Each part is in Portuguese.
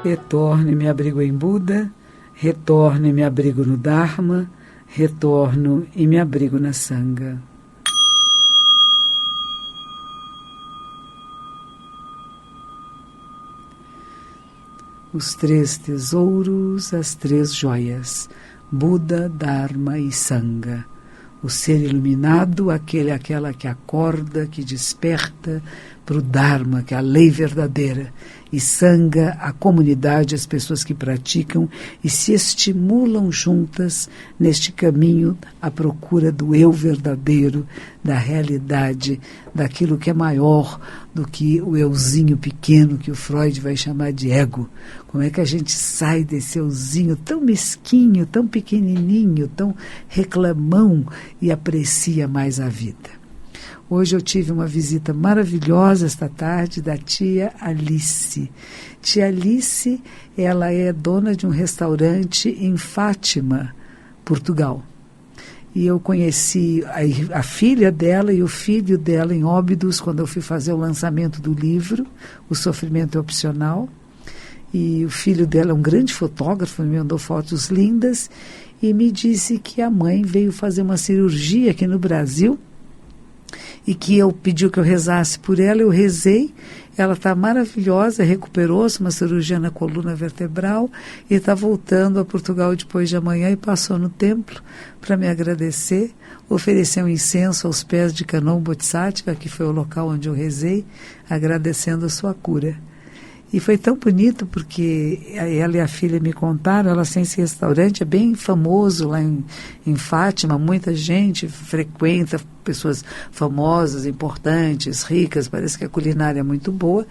Retorno e me abrigo em Buda, retorno e me abrigo no Dharma, retorno e me abrigo na Sangha. Os 3 tesouros, as 3 joias, Buda, Dharma e Sangha. O ser iluminado, aquela que acorda, que desperta para o Dharma, que é a lei verdadeira. E Sangha, a comunidade, as pessoas que praticam e se estimulam juntas neste caminho à procura do eu verdadeiro, da realidade, daquilo que é maior do que o euzinho pequeno que o Freud vai chamar de ego. Como é que a gente sai desse euzinho tão mesquinho, tão pequenininho, tão reclamão e aprecia mais a vida? Hoje eu tive uma visita maravilhosa esta tarde da tia Alice. Tia Alice, ela é dona de um restaurante em Fátima, Portugal. E eu conheci a filha dela e o filho dela em Óbidos quando eu fui fazer o lançamento do livro, O Sofrimento é Opcional. E o filho dela é um grande fotógrafo, me mandou fotos lindas e me disse que a mãe veio fazer uma cirurgia aqui no Brasil e que pediu que eu rezasse por ela. Eu rezei, ela está maravilhosa, recuperou-se, uma cirurgia na coluna vertebral e está voltando a Portugal depois de amanhã e passou no templo para me agradecer, ofereceu um incenso aos pés de Kanon Bodhisattva, que foi o local onde eu rezei, agradecendo a sua cura. E foi tão bonito porque ela e a filha me contaram, ela tem esse restaurante, é bem famoso lá em Fátima, muita gente frequenta, pessoas famosas, importantes, ricas, parece que a culinária é muito boa.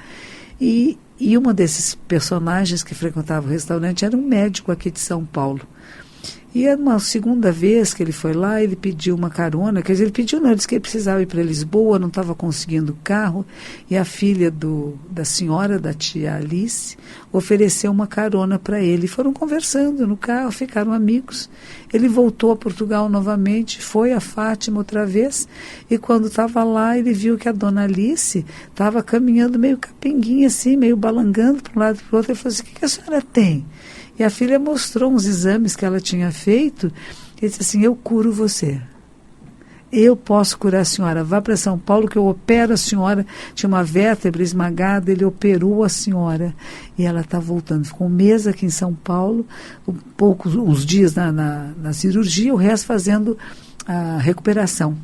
E uma desses personagens que frequentava o restaurante era um médico aqui de São Paulo. E uma segunda vez que ele foi lá, ele pediu uma carona, quer dizer, ele pediu, não, ele disse que ele precisava ir para Lisboa, não estava conseguindo carro, e a filha da senhora, da tia Alice, ofereceu uma carona para ele. Foram conversando no carro, ficaram amigos. Ele voltou a Portugal novamente, foi a Fátima outra vez, e quando estava lá, ele viu que a dona Alice estava caminhando meio capenguinha assim, meio balangando para um lado e para o outro. Ele falou assim, o que a senhora tem? E a filha mostrou uns exames que ela tinha feito e disse assim, eu curo você. Eu posso curar a senhora. Vá para São Paulo que eu opero a senhora. Tinha uma vértebra esmagada, ele operou a senhora. E ela está voltando. Ficou um mês aqui em São Paulo, uns dias na cirurgia, o resto fazendo a recuperação.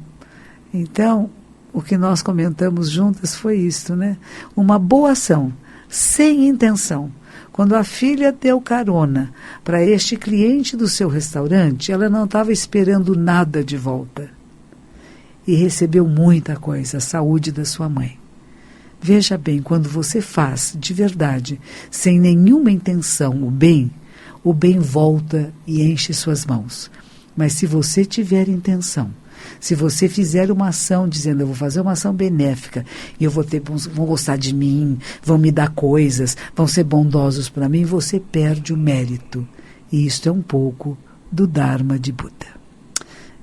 Então, o que nós comentamos juntas foi isso, né? Uma boa ação, sem intenção. Quando a filha deu carona para este cliente do seu restaurante, ela não estava esperando nada de volta. E recebeu muita coisa, a saúde da sua mãe. Veja bem, quando você faz de verdade, sem nenhuma intenção, o bem volta e enche suas mãos. Mas se você tiver intenção, se você fizer uma ação dizendo, eu vou fazer uma ação benéfica e vão gostar de mim, vão me dar coisas, vão ser bondosos para mim, você perde o mérito. E isto é um pouco do Dharma de Buda.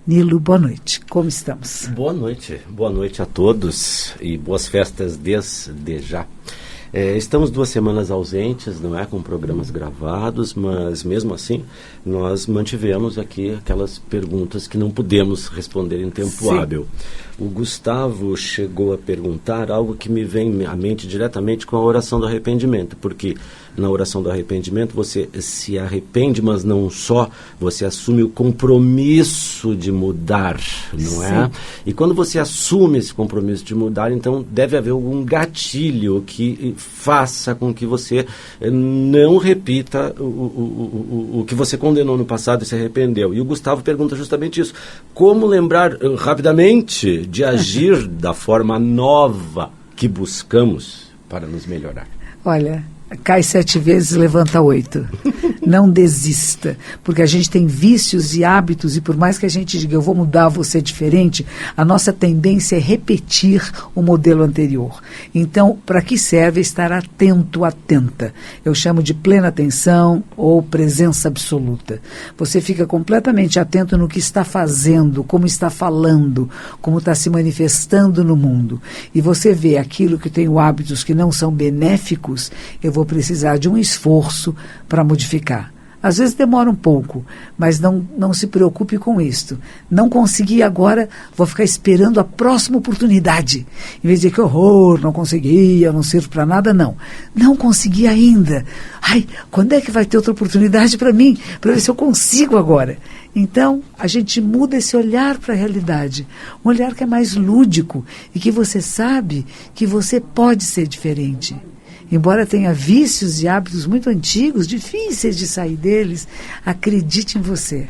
Nilo, boa noite. Como estamos? Boa noite a todos e boas festas desde já. Estamos 2 semanas ausentes, não é, com programas gravados, mas mesmo assim nós mantivemos aqui aquelas perguntas que não pudemos responder em tempo hábil. O Gustavo chegou a perguntar algo que me vem à mente diretamente com a oração do arrependimento, porque na oração do arrependimento você se arrepende, mas não só, você assume o compromisso de mudar, não é? E quando você assume esse compromisso de mudar, então deve haver algum gatilho que faça com que você não repita o que você condenou no passado e se arrependeu. E o Gustavo pergunta justamente isso. Como lembrar rapidamente de agir da forma nova que buscamos para nos melhorar? Olha, cai 7 vezes, levanta 8. Não desista, porque a gente tem vícios e hábitos, e por mais que a gente diga, eu vou mudar, vou ser diferente, a nossa tendência é repetir o modelo anterior. Então, para que serve estar atento, atenta? Eu chamo de plena atenção ou presença absoluta. Você fica completamente atento no que está fazendo, como está falando, como está se manifestando no mundo. E você vê aquilo que tem hábitos que não são benéficos, eu vou precisar de um esforço para modificar. Às vezes demora um pouco, mas não se preocupe com isto. Não consegui agora, vou ficar esperando a próxima oportunidade. Em vez de dizer que horror, não consegui, eu não sirvo para nada, não. Não consegui ainda. Ai, quando é que vai ter outra oportunidade para mim? Para ver se eu consigo agora. Então, a gente muda esse olhar para a realidade. Um olhar que é mais lúdico e que você sabe que você pode ser diferente. Embora tenha vícios e hábitos muito antigos, difíceis de sair deles, acredite em você.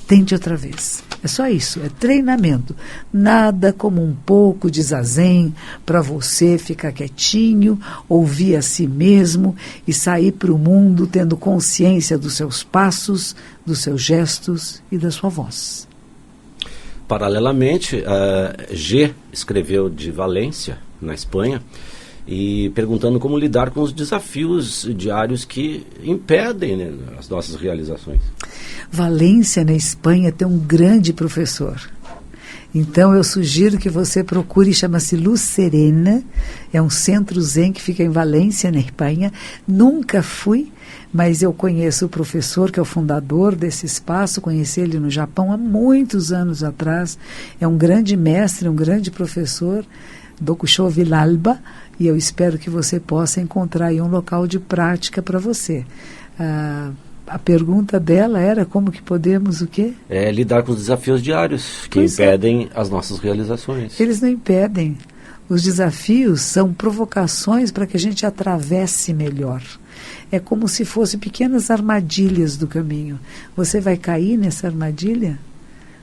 Tente outra vez. É só isso, é treinamento. Nada como um pouco de zazen para você ficar quietinho, ouvir a si mesmo e sair para o mundo tendo consciência dos seus passos, dos seus gestos e da sua voz. Paralelamente, G escreveu de Valência, na Espanha, e perguntando como lidar com os desafios diários que impedem, né, as nossas realizações. Valência, na Espanha, tem um grande professor. Então, eu sugiro que você procure, chama-se Luz Serena, é um centro zen que fica em Valência, na Espanha. Nunca fui, mas eu conheço o professor, que é o fundador desse espaço, conheci ele no Japão há muitos anos atrás. É um grande mestre, um grande professor, Dokusho Villalba, e eu espero que você possa encontrar aí um local de prática para você. A pergunta dela era como que podemos o quê? Lidar com os desafios diários que impedem as nossas realizações. Eles não impedem. Os desafios são provocações para que a gente atravesse melhor. É como se fossem pequenas armadilhas do caminho. Você vai cair nessa armadilha?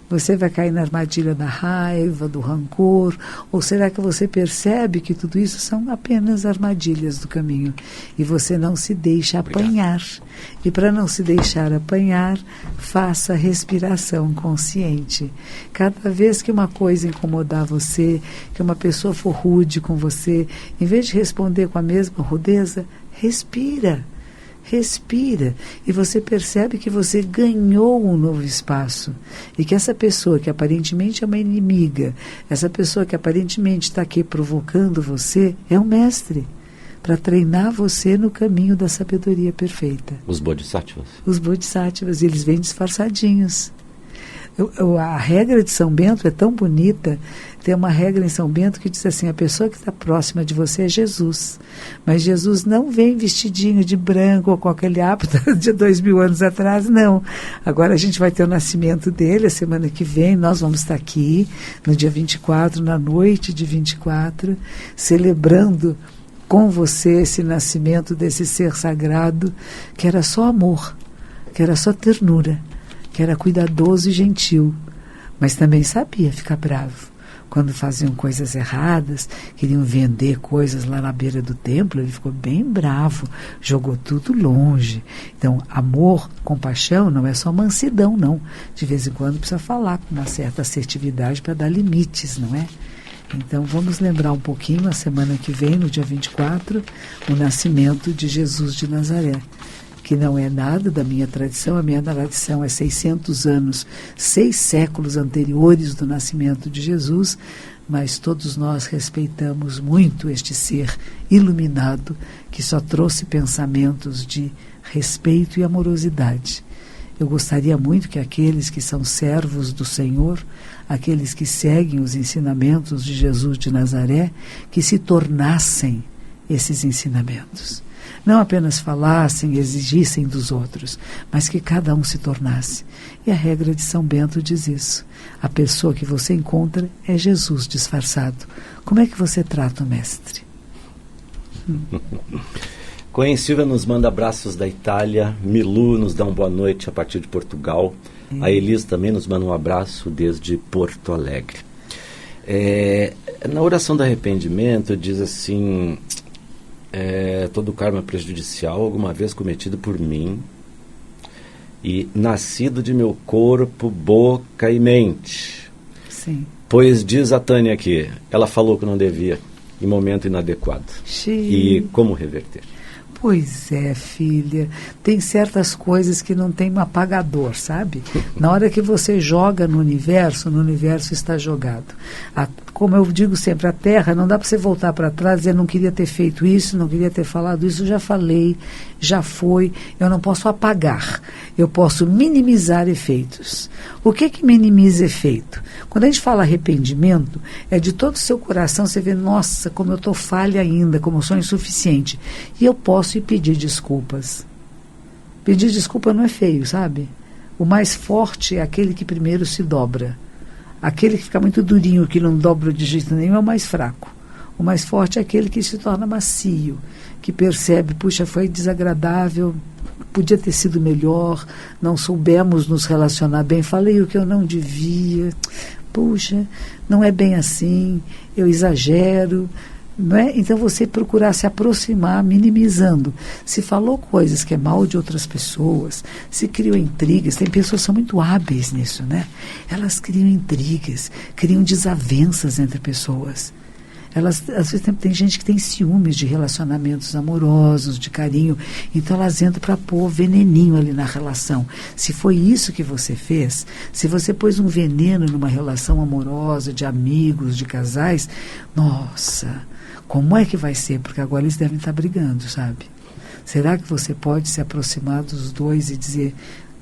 Você vai cair na armadilha da raiva, do rancor? Ou será que você percebe que tudo isso são apenas armadilhas do caminho? E você não se deixa apanhar. E para não se deixar apanhar, faça respiração consciente. Cada vez que uma coisa incomodar você, que uma pessoa for rude com você, em vez de responder com a mesma rudeza, respira. Respira e você percebe que você ganhou um novo espaço e que essa pessoa que aparentemente é uma inimiga, essa pessoa que aparentemente está aqui provocando você, é um mestre para treinar você no caminho da sabedoria perfeita. Os bodhisattvas. Os bodhisattvas, eles vêm disfarçadinhos. A regra de São Bento é tão bonita. Tem uma regra em São Bento que diz assim: a pessoa que está próxima de você é Jesus, mas Jesus não vem vestidinho de branco ou com aquele hábito de 2000 anos atrás, não. Agora a gente vai ter o nascimento dele a semana que vem. Nós vamos estar aqui no dia 24, na noite de 24, celebrando com você esse nascimento desse ser sagrado, que era só amor, que era só ternura, que era cuidadoso e gentil, mas também sabia ficar bravo. Quando faziam coisas erradas, queriam vender coisas lá na beira do templo, ele ficou bem bravo, jogou tudo longe. Então, amor, compaixão não é só mansidão, não. De vez em quando precisa falar com uma certa assertividade para dar limites, não é? Então, vamos lembrar um pouquinho, a semana que vem, no dia 24, o nascimento de Jesus de Nazaré, que não é nada da minha tradição. A minha tradição é 600 anos, 6 séculos anteriores do nascimento de Jesus, mas todos nós respeitamos muito este ser iluminado que só trouxe pensamentos de respeito e amorosidade. Eu gostaria muito que aqueles que são servos do Senhor, aqueles que seguem os ensinamentos de Jesus de Nazaré, que se tornassem esses ensinamentos. Não apenas falassem, exigissem dos outros, mas que cada um se tornasse. E a regra de São Bento diz isso. A pessoa que você encontra é Jesus disfarçado. Como é que você trata o mestre? Coen Silva nos manda abraços da Itália. Milu nos dá uma boa noite a partir de Portugal. A Elis também nos manda um abraço desde Porto Alegre. Na oração do arrependimento diz assim: todo karma prejudicial alguma vez cometido por mim e nascido de meu corpo, boca e mente. Sim. Pois diz a Tânia aqui, ela falou que não devia, em momento inadequado. Sim. E como reverter? Pois é, filha, tem certas coisas que não tem um apagador, sabe? Na hora que você joga no universo está jogado. Como eu digo sempre, a Terra, não dá para você voltar para trás e dizer, não queria ter feito isso, não queria ter falado isso, já falei, já foi, eu não posso apagar, eu posso minimizar efeitos. O que minimiza efeito? Quando a gente fala arrependimento, é de todo o seu coração, você vê, nossa, como eu estou falha ainda, como eu sou insuficiente. E eu posso ir pedir desculpas. Pedir desculpa não é feio, sabe? O mais forte é aquele que primeiro se dobra. Aquele que fica muito durinho, que não dobra de jeito nenhum, é o mais fraco. O mais forte é aquele que se torna macio, que percebe, puxa, foi desagradável, podia ter sido melhor, não soubemos nos relacionar bem, falei o que eu não devia, puxa, não é bem assim, eu exagero, não é? Então você procurar se aproximar, minimizando. Se falou coisas que é mal de outras pessoas, se criou intrigas, tem pessoas que são muito hábeis nisso, né? Elas criam intrigas, criam desavenças entre pessoas. Elas, às vezes tem gente que tem ciúmes de relacionamentos amorosos, de carinho, então elas entram para pôr veneninho ali na relação. Se foi isso que você fez, se você pôs um veneno numa relação amorosa, de amigos, de casais, nossa, como é que vai ser? Porque agora eles devem estar brigando, sabe? Será que você pode se aproximar dos dois e dizer,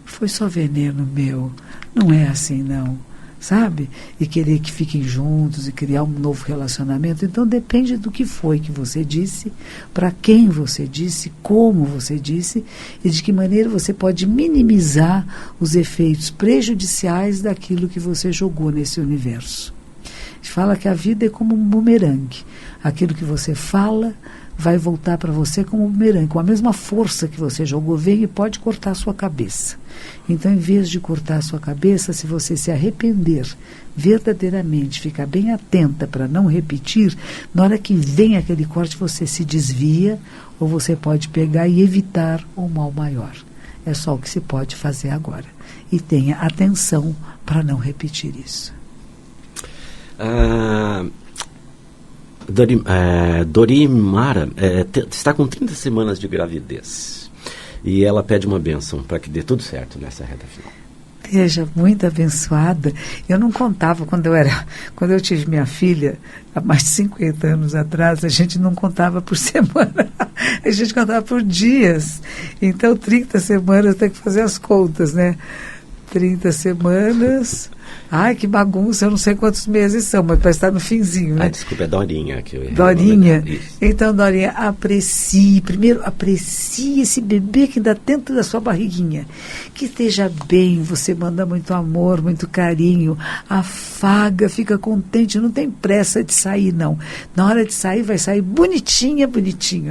foi só veneno meu, não é assim não? Sabe? E querer que fiquem juntos e criar um novo relacionamento. Então depende do que foi que você disse, para quem você disse, como você disse e de que maneira você pode minimizar os efeitos prejudiciais daquilo que você jogou nesse universo. A gente fala que a vida é como um bumerangue. Aquilo que você fala vai voltar para você como um bumerangue. Com a mesma força que você jogou, vem e pode cortar a sua cabeça. Então, em vez de cortar a sua cabeça, se você se arrepender verdadeiramente, ficar bem atenta para não repetir, na hora que vem aquele corte, você se desvia ou você pode pegar e evitar um mal maior. É só o que se pode fazer agora. E tenha atenção para não repetir isso. Dorimara está com 30 semanas de gravidez e ela pede uma bênção para que dê tudo certo nessa reta final. Seja muito abençoada. Eu não contava quando eu tive minha filha, há mais de 50 anos atrás, a gente não contava por semana, a gente contava por dias. Então 30 semanas eu tenho que fazer as contas, né? 30 semanas. Ai, que bagunça, eu não sei quantos meses são, mas parece estar no finzinho, né? Desculpa, é Dorinha que eu ia. Dorinha? Então, Dorinha, primeiro aprecie esse bebê que ainda dentro da sua barriguinha. Que esteja bem, você manda muito amor, muito carinho, afaga, fica contente, não tem pressa de sair, não. Na hora de sair, vai sair bonitinho,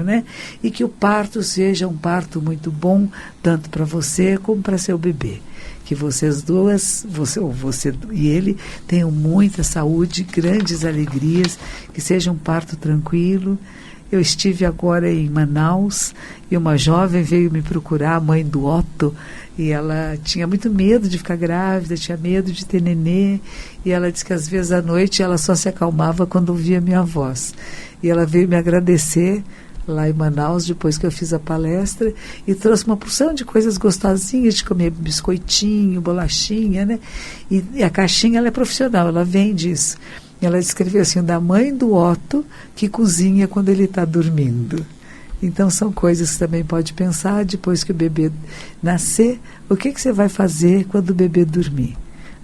né? E que o parto seja um parto muito bom, tanto para você como para seu bebê. Que vocês duas, você e ele, tenham muita saúde, grandes alegrias, que seja um parto tranquilo. Eu estive agora em Manaus e uma jovem veio me procurar, a mãe do Otto, e ela tinha muito medo de ficar grávida, tinha medo de ter nenê, e ela disse que às vezes à noite ela só se acalmava quando ouvia minha voz. E ela veio me agradecer lá em Manaus, depois que eu fiz a palestra, e trouxe uma porção de coisas gostosinhas de comer, biscoitinho, bolachinha, né? E a caixinha, ela é profissional, ela vende isso. E ela escreveu assim, da mãe do Otto, que cozinha quando ele está dormindo. Então, são coisas que também pode pensar, depois que o bebê nascer, o que você vai fazer quando o bebê dormir?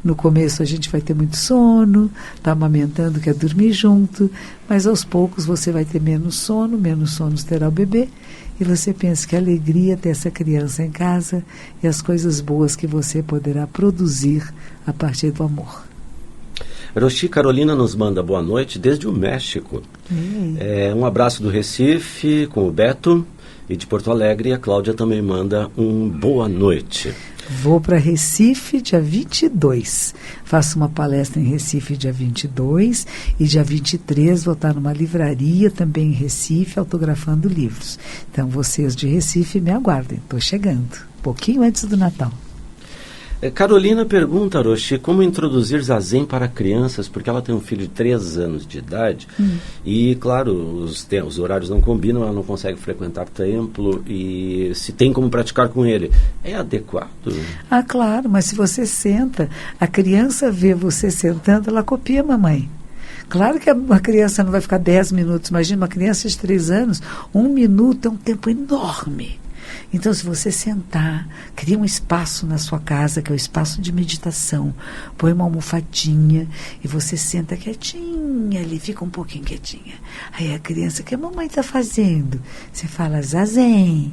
No começo a gente vai ter muito sono, está amamentando, quer dormir junto, mas aos poucos você vai ter menos sono terá o bebê, e você pensa que a alegria ter essa criança em casa e as coisas boas que você poderá produzir a partir do amor. Rochi Carolina nos manda boa noite desde o México. Um abraço do Recife com o Beto, e de Porto Alegre a Cláudia também manda um boa noite. Vou para Recife dia 22. Faço uma palestra em Recife dia 22 e dia 23 vou estar numa livraria também em Recife autografando livros. Então vocês de Recife me aguardem, estou chegando, pouquinho antes do Natal. Carolina pergunta, Aroshi, como introduzir zazen para crianças, porque ela tem um filho de 3 anos de idade e, claro, os horários não combinam, ela não consegue frequentar templo e se tem como praticar com ele. É adequado? Ah, claro, mas se você senta, a criança vê você sentando, ela copia a mamãe. Claro que uma criança não vai ficar 10 minutos, imagina uma criança de 3 anos, 1 minuto é um tempo enorme. Então, se você sentar, cria um espaço na sua casa, que é o espaço de meditação, põe uma almofadinha e você senta quietinha ali, fica um pouquinho quietinha. Aí a criança, o que a mamãe está fazendo? Você fala, zazen,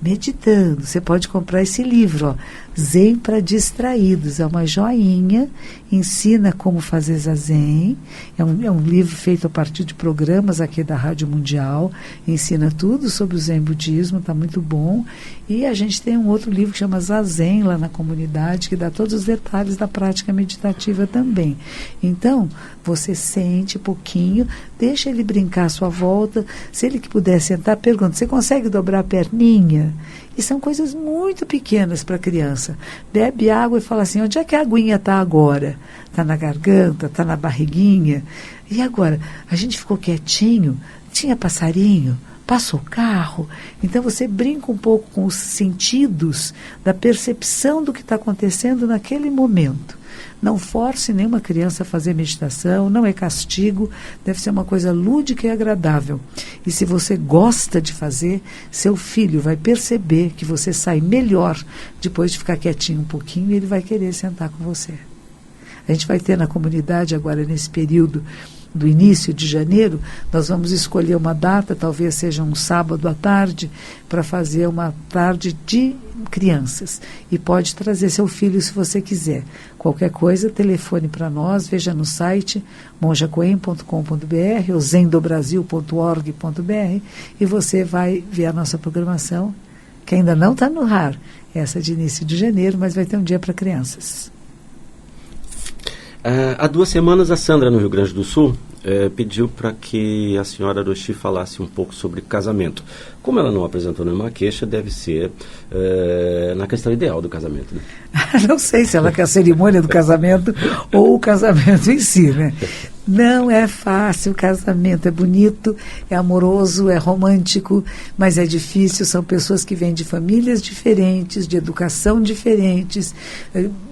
meditando. Você pode comprar esse livro, ó, Zen para Distraídos. É uma joinha, ensina como fazer zazen. É um livro feito a partir de programas aqui da Rádio Mundial. Ensina tudo sobre o Zen Budismo, está muito bom. E a gente tem um outro livro que chama Zazen, lá na comunidade, que dá todos os detalhes da prática meditativa também. Então, você sente pouquinho, deixa ele brincar à sua volta. Se ele que puder sentar, pergunta, você consegue dobrar a perninha? E são coisas muito pequenas para a criança. Bebe água e fala assim, onde é que a aguinha está agora? Está na garganta, está na barriguinha? E agora? A gente ficou quietinho, tinha passarinho, passou o carro. Então você brinca um pouco com os sentidos da percepção do que está acontecendo naquele momento. Não force nenhuma criança a fazer meditação, não é castigo, deve ser uma coisa lúdica e agradável. E se você gosta de fazer, seu filho vai perceber que você sai melhor depois de ficar quietinho um pouquinho e ele vai querer sentar com você. A gente vai ter na comunidade agora, nesse período do início de janeiro, nós vamos escolher uma data, talvez seja um sábado à tarde, para fazer uma tarde de crianças. E pode trazer seu filho se você quiser. Qualquer coisa, telefone para nós, veja no site monjacoen.com.br ou zendobrasil.org.br e você vai ver a nossa programação, que ainda não está no ar, essa de início de janeiro, mas vai ter um dia para crianças. Há 2 semanas, a Sandra, no Rio Grande do Sul, pediu para que a senhora Aroshi falasse um pouco sobre casamento. Como ela não apresentou nenhuma queixa, deve ser na questão ideal do casamento, né? Não sei se ela quer a cerimônia do casamento ou o casamento em si, né? Não é fácil o casamento, é bonito, é amoroso, é romântico, mas é difícil, são pessoas que vêm de famílias diferentes, de educação diferentes,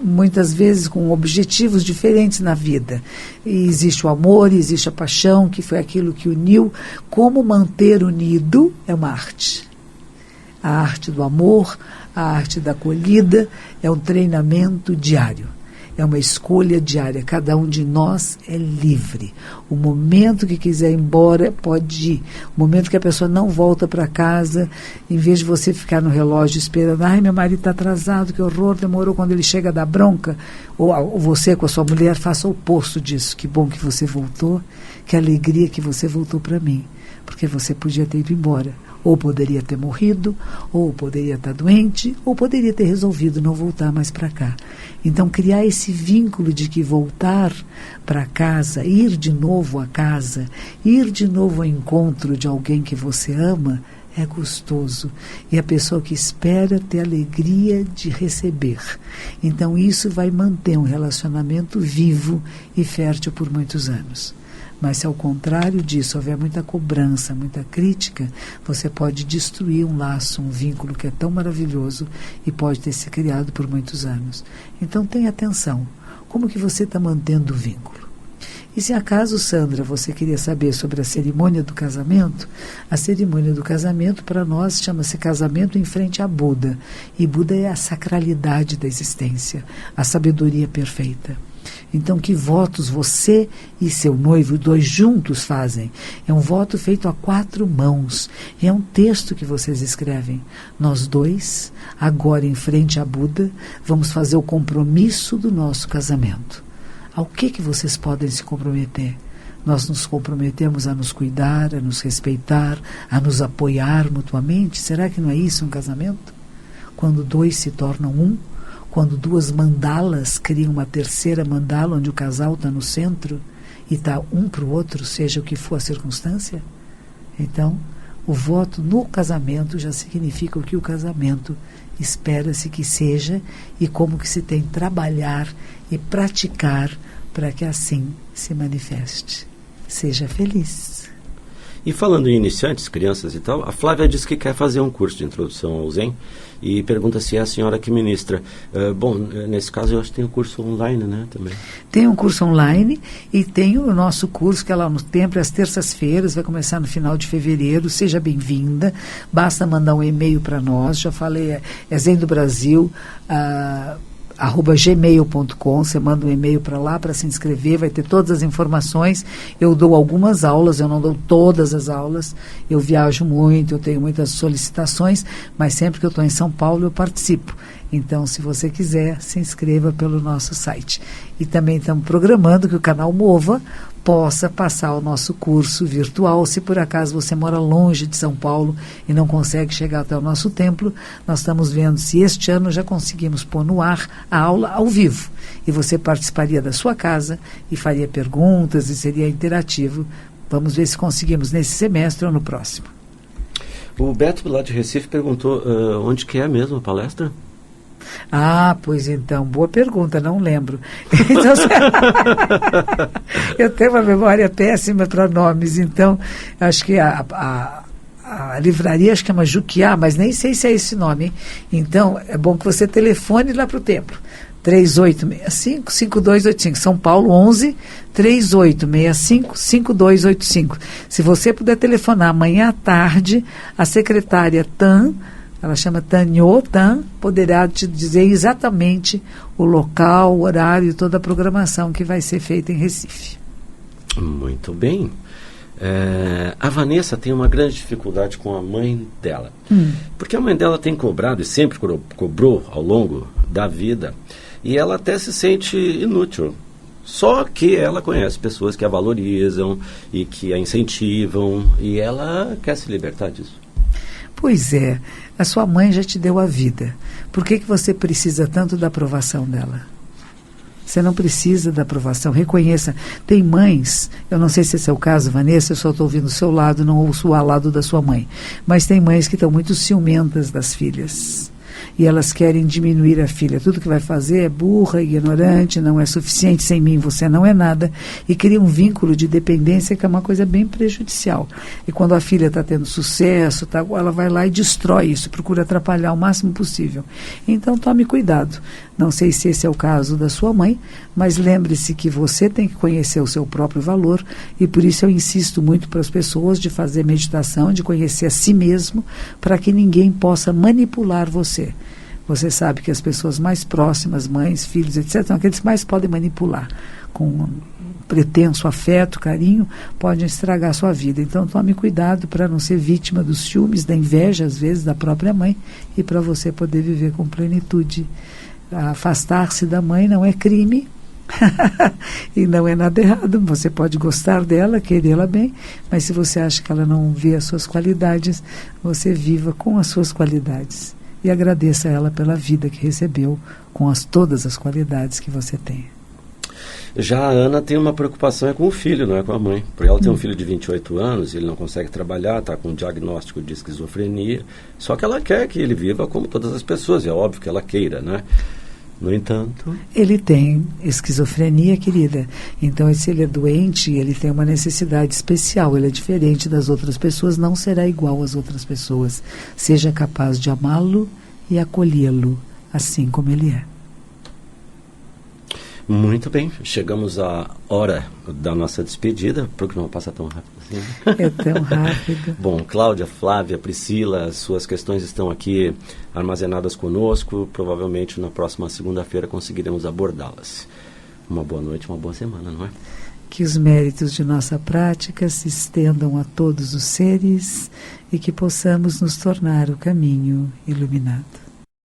muitas vezes com objetivos diferentes na vida. E existe o amor, existe a paixão, que foi aquilo que uniu. Como manter unido é uma arte. A arte do amor, a arte da acolhida, é um treinamento diário. É uma escolha diária. Cada um de nós é livre. O momento que quiser ir embora, pode ir. O momento que a pessoa não volta para casa, em vez de você ficar no relógio esperando, ai, meu marido está atrasado, que horror, demorou, quando ele chega da bronca, ou você com a sua mulher, faça o oposto disso. Que bom que você voltou, que alegria que você voltou para mim. Porque você podia ter ido embora. Ou poderia ter morrido, ou poderia estar doente, ou poderia ter resolvido não voltar mais para cá. Então, criar esse vínculo de que voltar para casa, ir de novo à casa, ir de novo ao encontro de alguém que você ama, é gostoso. E a pessoa que espera ter alegria de receber. Então, isso vai manter um relacionamento vivo e fértil por muitos anos. Mas se ao contrário disso houver muita cobrança, muita crítica, você pode destruir um laço, um vínculo que é tão maravilhoso e pode ter se criado por muitos anos. Então tenha atenção, como que você está mantendo o vínculo? E se acaso, Sandra, você queria saber sobre a cerimônia do casamento, a cerimônia do casamento para nós chama-se casamento em frente a Buda. E Buda é a sacralidade da existência, a sabedoria perfeita. Então, que votos você e seu noivo, 2 juntos, fazem? É um voto feito a 4 mãos. É um texto que vocês escrevem. Nós 2, agora em frente a Buda, vamos fazer o compromisso do nosso casamento. Ao que vocês podem se comprometer? Nós nos comprometemos a nos cuidar, a nos respeitar, a nos apoiar mutuamente. Será que não é isso um casamento? Quando 2 se tornam um, quando 2 mandalas criam uma terceira mandala, onde o casal está no centro e está um para o outro, seja o que for a circunstância. Então, O voto no casamento já significa o que o casamento espera-se que seja e como que se tem que trabalhar e praticar para que assim se manifeste. Seja feliz. E falando em iniciantes, crianças e tal, a Flávia disse que quer fazer um curso de introdução ao Zen e pergunta se é a senhora que ministra. Bom, nesse caso eu acho que tem um curso online, né, também. Tem um curso online e tem o nosso curso que é lá no Templo, às terças-feiras, vai começar no final de fevereiro. Seja bem-vinda, basta mandar um e-mail para nós, já falei, é Zen do Brasil, @gmail.com, você manda um e-mail para lá para se inscrever, vai ter todas as informações. Eu dou algumas aulas, eu não dou todas as aulas, eu viajo muito, eu tenho muitas solicitações, mas sempre que eu estou em São Paulo eu participo. Então, se você quiser, se inscreva pelo nosso site. E também estamos programando que o canal Mova possa passar o nosso curso virtual. Se por acaso você mora longe de São Paulo e não consegue chegar até o nosso templo, nós estamos vendo se este ano já conseguimos pôr no ar a aula ao vivo. E você participaria da sua casa e faria perguntas e seria interativo. Vamos ver se conseguimos nesse semestre ou no próximo. O Beto, lá de Recife, perguntou onde que é mesmo a palestra? Pois então, boa pergunta, não lembro. Então, eu tenho uma memória péssima para nomes, então acho que a livraria acho que é uma Juquiá, mas nem sei se é esse nome, hein? Então é bom que você telefone lá para o templo. 3865-5285, São Paulo 11 3865-5285. Se você puder telefonar amanhã à tarde, a secretária Tan, ela chama Tanyo Tan, poderá te dizer exatamente o local, o horário e toda a programação que vai ser feita em Recife. Muito bem. A Vanessa tem uma grande dificuldade com a mãe dela. Porque a mãe dela tem cobrado e sempre cobrou ao longo da vida. E ela até se sente inútil. Só que ela conhece pessoas que a valorizam e que a incentivam. E ela quer se libertar disso. Pois é, a sua mãe já te deu a vida. Por que você precisa tanto da aprovação dela? Você não precisa da aprovação, reconheça. Tem mães, eu não sei se esse é o caso, Vanessa, eu só estou ouvindo o seu lado, não ouço o lado da sua mãe. Mas tem mães que estão muito ciumentas das filhas. E elas querem diminuir a filha. Tudo que vai fazer é burra, ignorante, não é suficiente, sem mim você não é nada. E cria um vínculo de dependência que é uma coisa bem prejudicial. E quando a filha está tendo sucesso, ela vai lá e destrói isso, procura atrapalhar o máximo possível. Então tome cuidado. Não sei se esse é o caso da sua mãe, mas lembre-se que você tem que conhecer o seu próprio valor e por isso eu insisto muito para as pessoas de fazer meditação, de conhecer a si mesmo, para que ninguém possa manipular você. Você sabe que as pessoas mais próximas, mães, filhos, etc., são aqueles que mais podem manipular. Com pretenso afeto, carinho, podem estragar a sua vida. Então tome cuidado para não ser vítima dos ciúmes, da inveja, às vezes, da própria mãe, e para você poder viver com plenitude. Afastar-se da mãe não é crime e não é nada errado. Você pode gostar dela, querê-la bem, mas se você acha que ela não vê as suas qualidades, você viva com as suas qualidades e agradeça a ela pela vida que recebeu com todas as qualidades que você tem. Já a Ana tem uma preocupação com o filho, não é com a mãe. Porque ela tem um filho de 28 anos, ele não consegue trabalhar, está com um diagnóstico de esquizofrenia. Só que ela quer que ele viva como todas as pessoas, é óbvio que ela queira, né? No entanto... Ele tem esquizofrenia, querida. Então, se ele é doente, ele tem uma necessidade especial. Ele é diferente das outras pessoas, não será igual às outras pessoas. Seja capaz de amá-lo e acolhê-lo, assim como ele é. Muito bem, chegamos à hora da nossa despedida. O programa passa tão rápido assim. É tão rápido. Bom, Cláudia, Flávia, Priscila, suas questões estão aqui armazenadas conosco. Provavelmente na próxima segunda-feira conseguiremos abordá-las. Uma boa noite, uma boa semana, não é? Que os méritos de nossa prática se estendam a todos os seres e que possamos nos tornar o caminho iluminado.